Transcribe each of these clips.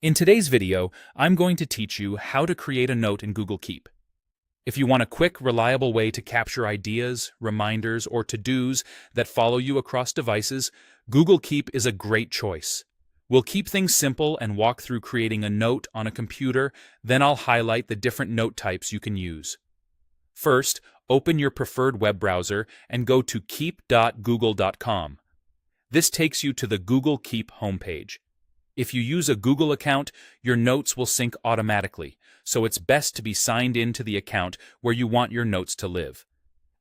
In today's video, I'm going to teach you how to create a note in Google Keep. If you want a quick, reliable way to capture ideas, reminders, or to-dos that follow you across devices, Google Keep is a great choice. We'll keep things simple and walk through creating a note on a computer, then I'll highlight the different note types you can use. First, open your preferred web browser and go to keep.google.com. This takes you to the Google Keep homepage. If you use a Google account, your notes will sync automatically, so it's best to be signed in to the account where you want your notes to live.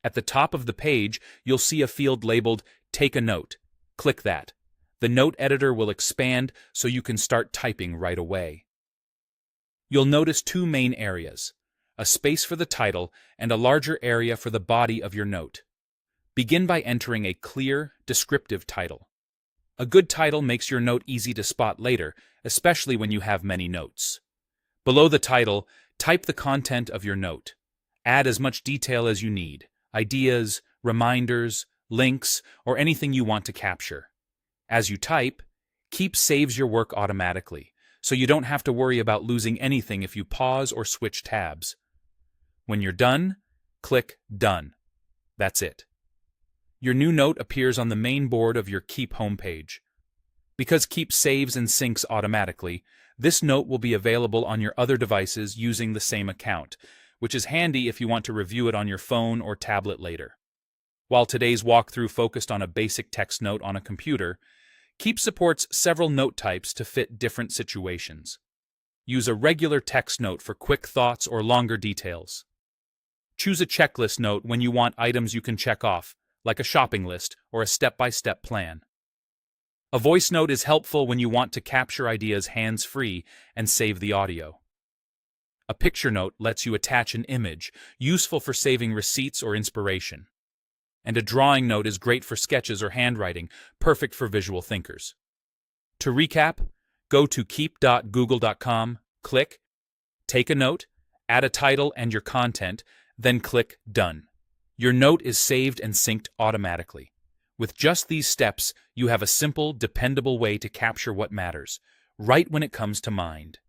At the top of the page, you'll see a field labeled Take a Note. Click that. The note editor will expand so you can start typing right away. You'll notice two main areas, a space for the title and a larger area for the body of your note. Begin by entering a clear, descriptive title. A good title makes your note easy to spot later, especially when you have many notes. Below the title, type the content of your note. Add as much detail as you need, ideas, reminders, links, or anything you want to capture. As you type, Keep saves your work automatically, so you don't have to worry about losing anything if you pause or switch tabs. When you're done, click Done. That's it. Your new note appears on the main board of your Keep homepage. Because Keep saves and syncs automatically, this note will be available on your other devices using the same account, which is handy if you want to review it on your phone or tablet later. While today's walkthrough focused on a basic text note on a computer, Keep supports several note types to fit different situations. Use a regular text note for quick thoughts or longer details. Choose a checklist note when you want items you can check off, like a shopping list or a step-by-step plan. A voice note is helpful when you want to capture ideas hands-free and save the audio. A picture note lets you attach an image, useful for saving receipts or inspiration. And a drawing note is great for sketches or handwriting, perfect for visual thinkers. To recap, go to keep.google.com, click Take a Note, add a title and your content, then click Done. Your note is saved and synced automatically. With just these steps, you have a simple, dependable way to capture what matters, right when it comes to mind.